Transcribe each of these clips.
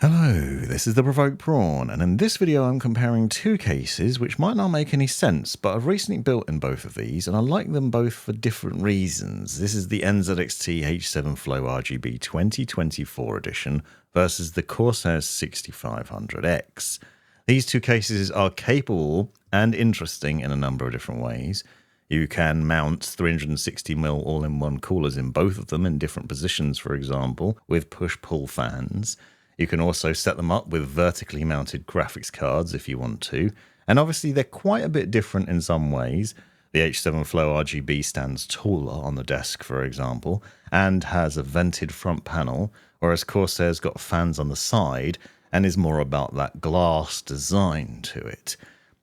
Hello, this is the Provoked Prawn, and in this video I'm comparing two cases which might not make any sense, but I've recently built in both of these and I like them both for different reasons. This is the NZXT H7 Flow RGB 2024 edition versus the Corsair 6500X. These two cases are capable and interesting in a number of different ways. You can mount 360mm all-in-one coolers in both of them in different positions, for example, with push-pull fans. You can also set them up with vertically mounted graphics cards if you want to, and obviously they're quite a bit different in some ways. The H7 Flow RGB stands taller on the desk, for example, and has a vented front panel, whereas Corsair's got fans on the side and is more about that glass design to it.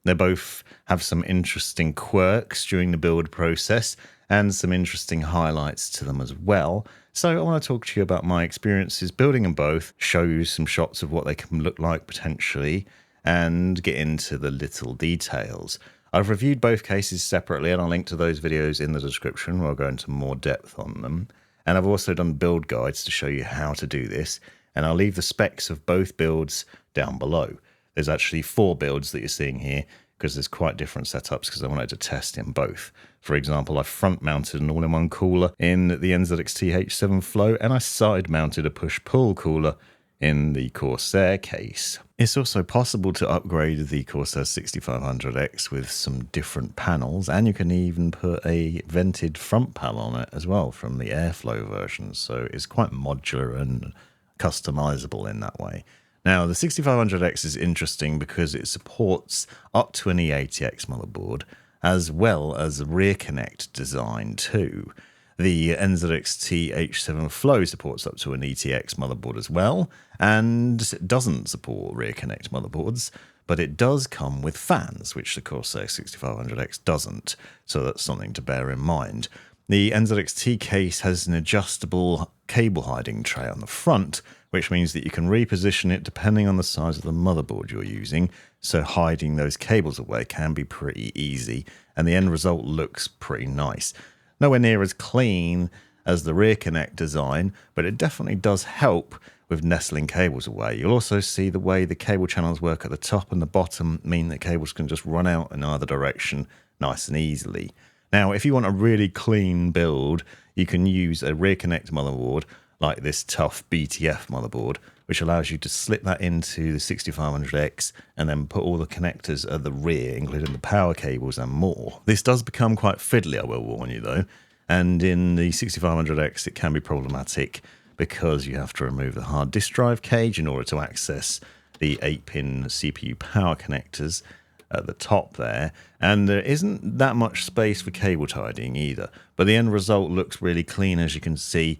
They both have some interesting quirks during the build process and some interesting highlights to them as well. So I want to talk to you about my experiences building them both, show you some shots of what they can look like potentially, and get into the little details. I've reviewed both cases separately and I'll link to those videos in the description where I'll go into more depth on them. And I've also done build guides to show you how to do this, and I'll leave the specs of both builds down below. There's actually 4 builds that you're seeing here, because there's quite different setups because I wanted to test in both. For example, I front mounted an all-in-one cooler in the NZXT H7 Flow, and I side mounted a push-pull cooler in the Corsair case. It's also possible to upgrade the Corsair 6500X with some different panels, and you can even put a vented front panel on it as well from the airflow version, so it's quite modular and customizable in that way. Now, the 6500X is interesting because it supports up to an E80X motherboard, as well as a rear connect design too. The NZXT H7 Flow supports up to an ETX motherboard as well, and doesn't support rear connect motherboards, but it does come with fans, which the Corsair 6500X doesn't, so that's something to bear in mind. The NZXT case has an adjustable cable hiding tray on the front, which means that you can reposition it depending on the size of the motherboard you're using, so hiding those cables away can be pretty easy, and the end result looks pretty nice. Nowhere near as clean as the rear connect design, but it definitely does help with nestling cables away. You'll also see the way the cable channels work at the top and the bottom mean that cables can just run out in either direction nice and easily. Now, if you want a really clean build, you can use a rear connect motherboard like this tough BTF motherboard, which allows you to slip that into the 6500X and then put all the connectors at the rear, including the power cables and more. This does become quite fiddly, I will warn you though, and in the 6500X it can be problematic because you have to remove the hard disk drive cage in order to access the 8-pin CPU power connectors at the top there, and there isn't that much space for cable tidying either, but the end result looks really clean. As you can see,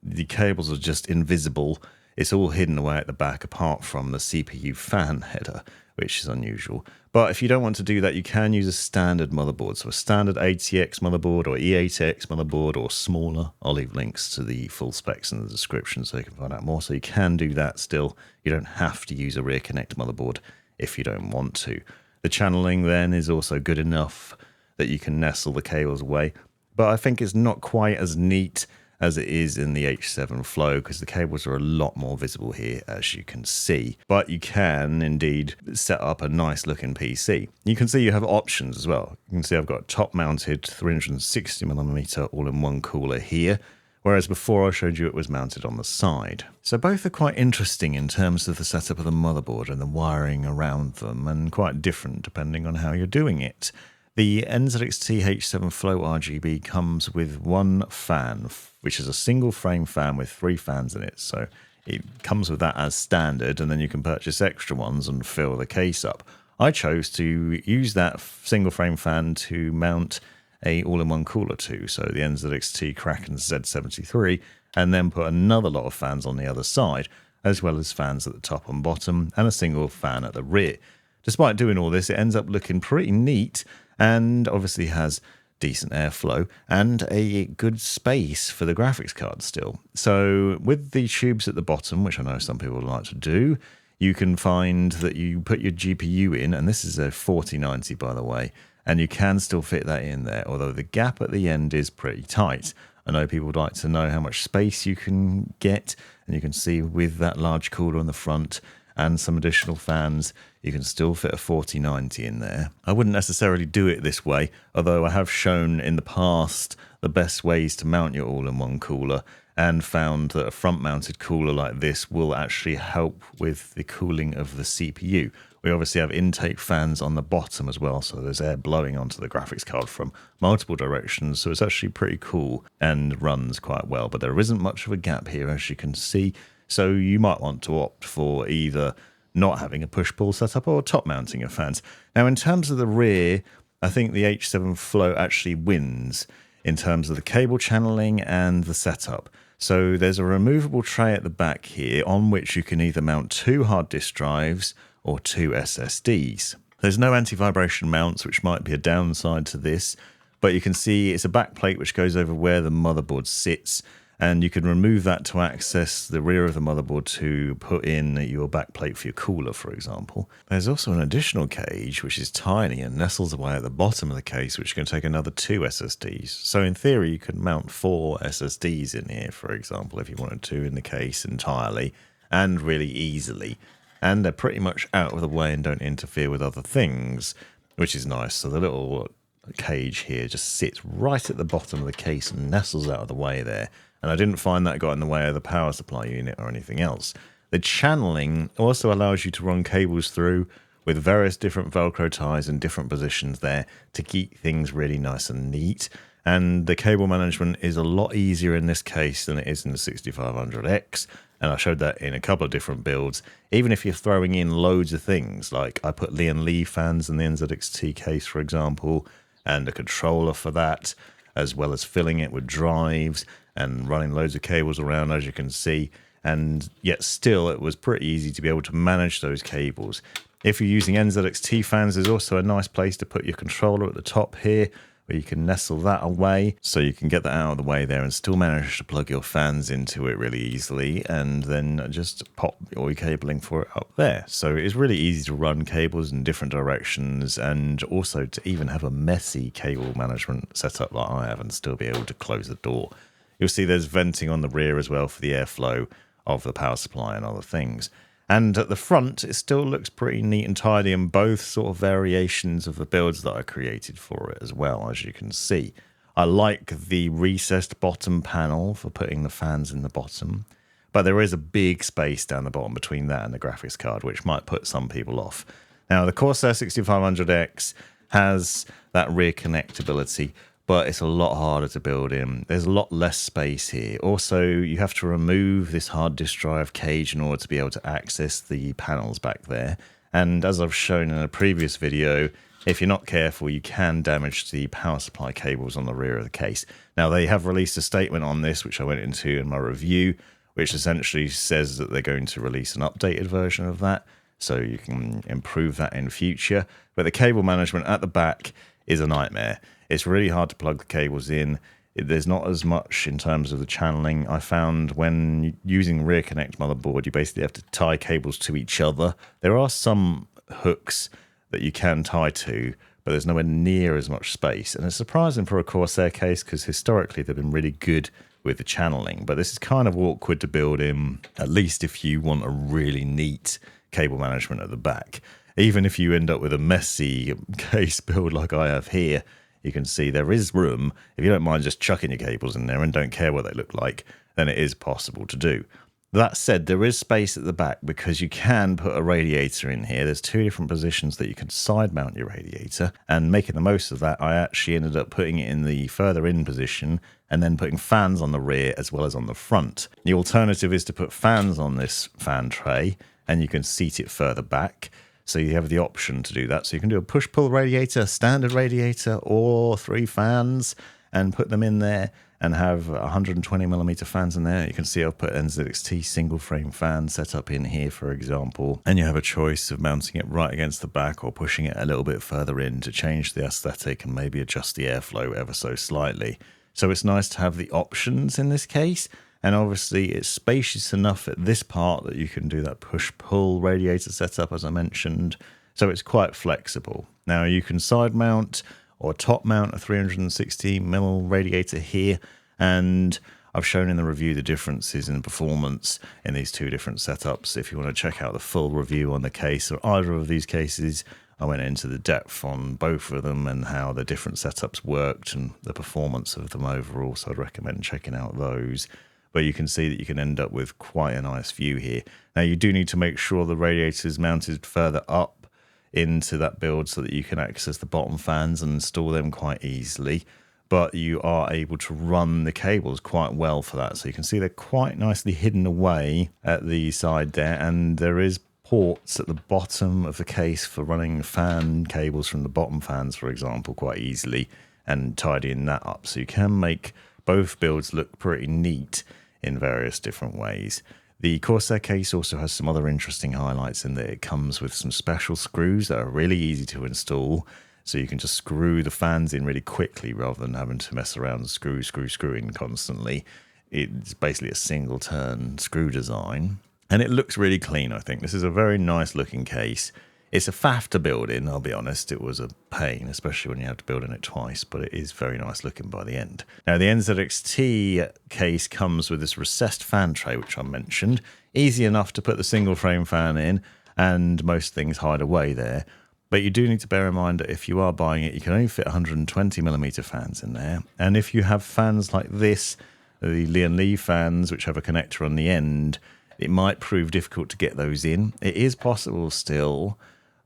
the cables are just invisible. It's all hidden away at the back apart from the CPU fan header, which is unusual. But if you don't want to do that, you can use a standard motherboard. So a standard ATX motherboard or E8X motherboard or smaller. I'll leave links to the full specs in the description so you can find out more. So you can do that still. You don't have to use a rear connect motherboard if you don't want to. The channeling then is also good enough that you can nestle the cables away. But I think it's not quite as neat as it is in the H7 Flow, because the cables are a lot more visible here, as you can see. But you can indeed set up a nice looking PC. You can see you have options as well. You can see I've got a top mounted 360mm all-in-one cooler here, whereas before I showed you it was mounted on the side. So both are quite interesting in terms of the setup of the motherboard and the wiring around them, and quite different depending on how you're doing it. The NZXT H7 Flow RGB comes with one fan, which is a single frame fan with 3 fans in it. So it comes with that as standard, and then you can purchase extra ones and fill the case up. I chose to use that single frame fan to mount a all-in-one cooler to, so the NZXT Kraken Z73, and then put another lot of fans on the other side, as well as fans at the top and bottom, and a single fan at the rear. Despite doing all this, it ends up looking pretty neat, and obviously has decent airflow and a good space for the graphics card still. So with the tubes at the bottom, which I know some people like to do, you can find that you put your GPU in, and this is a 4090 by the way, and you can still fit that in there, although the gap at the end is pretty tight. I know people would like to know how much space you can get, and you can see with that large cooler on the front and some additional fans, you can still fit a 4090 in there. I wouldn't necessarily do it this way, although I have shown in the past the best ways to mount your all-in-one cooler, and found that a front-mounted cooler like this will actually help with the cooling of the CPU. We obviously have intake fans on the bottom as well, so there's air blowing onto the graphics card from multiple directions, so it's actually pretty cool and runs quite well. But there isn't much of a gap here, as you can see, so you might want to opt for either not having a push-pull setup or top mounting your fans. Now, in terms of the rear, I think the H7 Flow actually wins in terms of the cable channeling and the setup. So there's a removable tray at the back here on which you can either mount 2 hard disk drives or 2 SSDs. There's no anti-vibration mounts, which might be a downside to this, but you can see it's a back plate which goes over where the motherboard sits, and you can remove that to access the rear of the motherboard to put in your back plate for your cooler, for example. There's also an additional cage which is tiny and nestles away at the bottom of the case, which can take another 2 SSDs. So in theory you could mount 4 SSDs in here, for example, if you wanted to, in the case entirely, and really easily. And they're pretty much out of the way and don't interfere with other things, which is nice. So the little cage here just sits right at the bottom of the case and nestles out of the way there. And I didn't find that got in the way of the power supply unit or anything else. The channeling also allows you to run cables through with various different Velcro ties in different positions there to keep things really nice and neat. And the cable management is a lot easier in this case than it is in the 6500X. And I showed that in a couple of different builds. Even if you're throwing in loads of things, like I put Lee fans in the NZXT case, for example, and a controller for that, as well as filling it with drives and running loads of cables around, as you can see. And yet still, it was pretty easy to be able to manage those cables. If you're using NZXT fans, there's also a nice place to put your controller at the top here, where you can nestle that away, so you can get that out of the way there and still manage to plug your fans into it really easily, and then just pop all your cabling for it up there. So it's really easy to run cables in different directions, and also to even have a messy cable management setup like I have and still be able to close the door. You'll see there's venting on the rear as well for the airflow of the power supply and other things. And at the front, it still looks pretty neat and tidy in both sort of variations of the builds that I created for it as well, as you can see. I like the recessed bottom panel for putting the fans in the bottom, but there is a big space down the bottom between that and the graphics card, which might put some people off. Now, the Corsair 6500X has that rear connectability, but it's a lot harder to build in. There's a lot less space here. Also, you have to remove this hard disk drive cage in order to be able to access the panels back there. And as I've shown in a previous video, if you're not careful, you can damage the power supply cables on the rear of the case. Now, they have released a statement on this, which I went into in my review, which essentially says that they're going to release an updated version of that, so you can improve that in future. But the cable management at the back is a nightmare. It's really hard to plug the cables in. There's not as much in terms of the channeling. I found when using rear connect motherboard, you basically have to tie cables to each other. There are some hooks that you can tie to, but there's nowhere near as much space. And it's surprising for a Corsair case, because historically they've been really good with the channeling. But this is kind of awkward to build in, at least if you want a really neat cable management at the back. Even if you end up with a messy case build like I have here, you can see there is room. If you don't mind just chucking your cables in there and don't care what they look like, then it is possible to do. That said, there is space at the back because you can put a radiator in here. There's 2 different positions that you can side mount your radiator, and making the most of that, I actually ended up putting it in the further in position and then putting fans on the rear as well as on the front. The alternative is to put fans on this fan tray, and you can seat it further back. So you have the option to do that. So you can do a push-pull radiator, standard radiator, or 3 fans and put them in there and have 120mm fans in there. You can see I've put NZXT single frame fan set up in here, for example. And you have a choice of mounting it right against the back or pushing it a little bit further in to change the aesthetic and maybe adjust the airflow ever so slightly. So it's nice to have the options in this case. And obviously it's spacious enough at this part that you can do that push-pull radiator setup, as I mentioned. So it's quite flexible. Now you can side mount or top mount a 360mm radiator here. And I've shown in the review the differences in performance in these two different setups. If you want to check out the full review on the case or either of these cases, I went into the depth on both of them and how the different setups worked and the performance of them overall, so I'd recommend checking out those. But you can see that you can end up with quite a nice view here. Now you do need to make sure the radiator is mounted further up into that build so that you can access the bottom fans and install them quite easily. But you are able to run the cables quite well for that. So you can see they're quite nicely hidden away at the side there, and there is ports at the bottom of the case for running fan cables from the bottom fans, for example, quite easily, and tidying that up. So you can make both builds look pretty neat in various different ways. The Corsair case also has some other interesting highlights in that it comes with some special screws that are really easy to install. So you can just screw the fans in really quickly rather than having to mess around and screwing constantly. It's basically a single turn screw design. And it looks really clean, I think. This is a very nice looking case. It's a faff to build in, I'll be honest. It was a pain, especially when you have to build in it twice, but it is very nice looking by the end. Now, the NZXT case comes with this recessed fan tray, which I mentioned. Easy enough to put the single frame fan in, and most things hide away there. But you do need to bear in mind that if you are buying it, you can only fit 120mm fans in there. And if you have fans like this, the Leland fans, which have a connector on the end, it might prove difficult to get those in. It is possible still,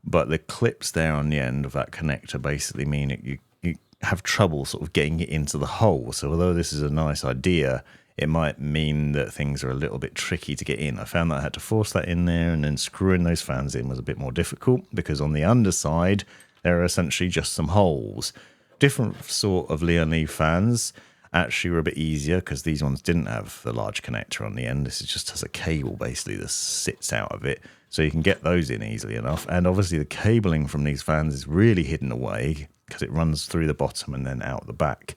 but the clips there on the end of that connector basically mean that you have trouble sort of getting it into the hole. So although this is a nice idea, it might mean that things are a little bit tricky to get in. I found that I had to force that in there, and then screwing those fans in was a bit more difficult because on the underside, there are essentially just some holes. Different sort of Leland fans actually were a bit easier because these ones didn't have the large connector on the end. This is just has a cable basically that sits out of it. So you can get those in easily enough. And obviously the cabling from these fans is really hidden away because it runs through the bottom and then out the back.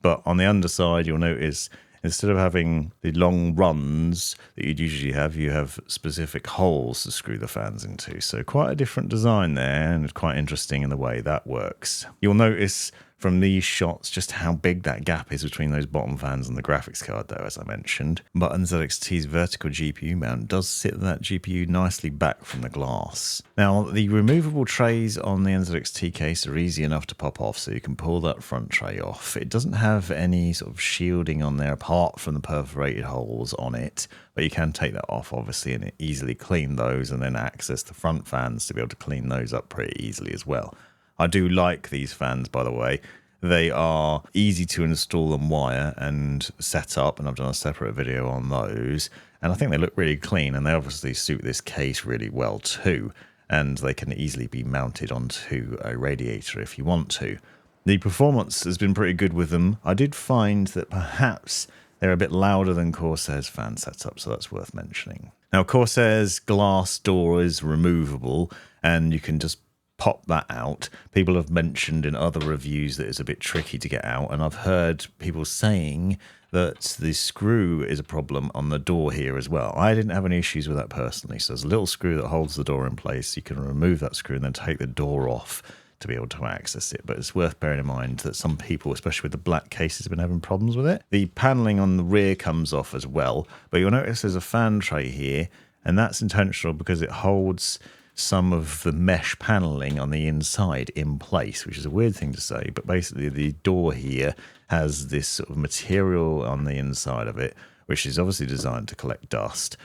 But on the underside, you'll notice instead of having the long runs that you'd usually have, you have specific holes to screw the fans into. So quite a different design there, and it's quite interesting in the way that works. You'll notice from these shots just how big that gap is between those bottom fans and the graphics card though, as I mentioned. But NZXT's vertical GPU mount does sit that GPU nicely back from the glass. Now, the removable trays on the NZXT case are easy enough to pop off, so you can pull that front tray off. It doesn't have any sort of shielding on there apart from the perforated holes on it, but you can take that off obviously and easily clean those and then access the front fans to be able to clean those up pretty easily as well. I do like these fans, by the way. They are easy to install and wire and set up, and I've done a separate video on those. And I think they look really clean, and they obviously suit this case really well too. And they can easily be mounted onto a radiator if you want to. The performance has been pretty good with them. I did find that perhaps they're a bit louder than Corsair's fan setup, so that's worth mentioning. Now, Corsair's glass door is removable, and you can just pop that out. People have mentioned in other reviews that it's a bit tricky to get out, and I've heard people saying that the screw is a problem on the door here as well. I didn't have any issues with that personally, so there's a little screw that holds the door in place. You can remove that screw and then take the door off to be able to access it, but it's worth bearing in mind that some people, especially with the black cases, have been having problems with it. The paneling on the rear comes off as well, but you'll notice there's a fan tray here, and that's intentional because it holds some of the mesh paneling on the inside in place, which is a weird thing to say, but basically the door here has this sort of material on the inside of it, which is obviously designed to collect dust,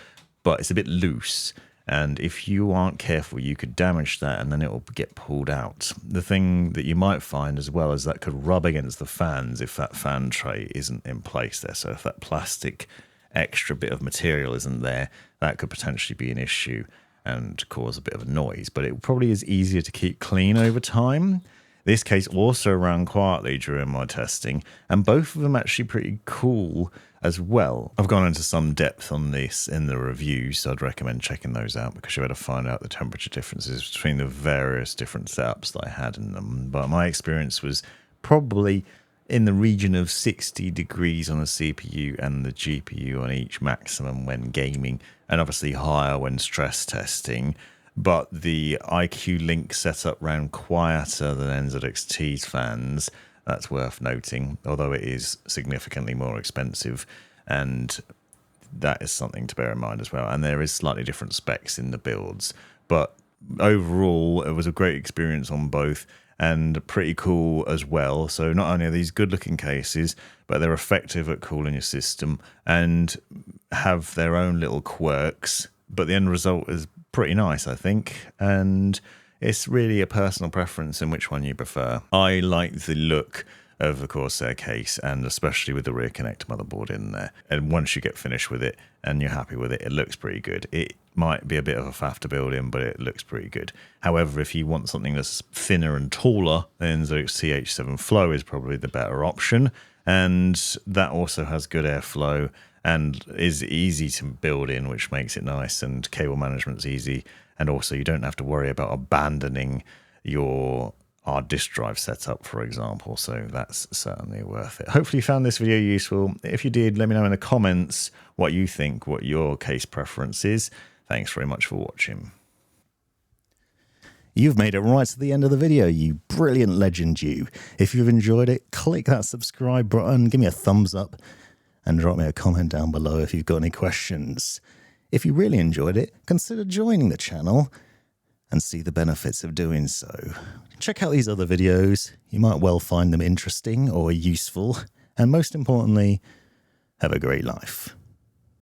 but it's a bit loose, and if you aren't careful you could damage that and then it will get pulled out. The thing that you might find as well is that could rub against the fans if that fan tray isn't in place there. So if that plastic extra bit of material isn't there, that could potentially be an issue and cause a bit of a noise, but it probably is easier to keep clean over time. This case also ran quietly during my testing, and both of them actually pretty cool as well. I've gone into some depth on this in the review, so I'd recommend checking those out because you're able to find out the temperature differences between the various different setups that I had in them. But my experience was probably in the region of 60 degrees on the CPU and the GPU on each maximum when gaming, and obviously higher when stress testing. But the IQ Link setup ran quieter than NZXT's fans. That's worth noting, although it is significantly more expensive, and that is something to bear in mind as well. And there is slightly different specs in the builds, but overall it was a great experience on both, and pretty cool as well. So not only are these good looking cases, but they're effective at cooling your system and have their own little quirks, but the end result is pretty nice, I think. And it's really a personal preference in which one you prefer. I like the look of the Corsair case, and especially with the rear connector motherboard in there. And once you get finished with it and you're happy with it, it looks pretty good. It might be a bit of a faff to build in, but it looks pretty good. However, if you want something that's thinner and taller, then NZXT H7 Flow is probably the better option. And that also has good airflow and is easy to build in, which makes it nice, and cable management's easy. And also you don't have to worry about abandoning your disk drive setup, for example. So that's certainly worth it. Hopefully you found this video useful. If you did, let me know in the comments what you think, what your case preference is. Thanks very much for watching. You've made it right to the end of the video, you brilliant legend you. If you've enjoyed it, click that subscribe button, give me a thumbs up, and drop me a comment down below if you've got any questions. If you really enjoyed it, consider joining the channel and see the benefits of doing so. Check out these other videos. You might well find them interesting or useful. And most importantly, have a great life.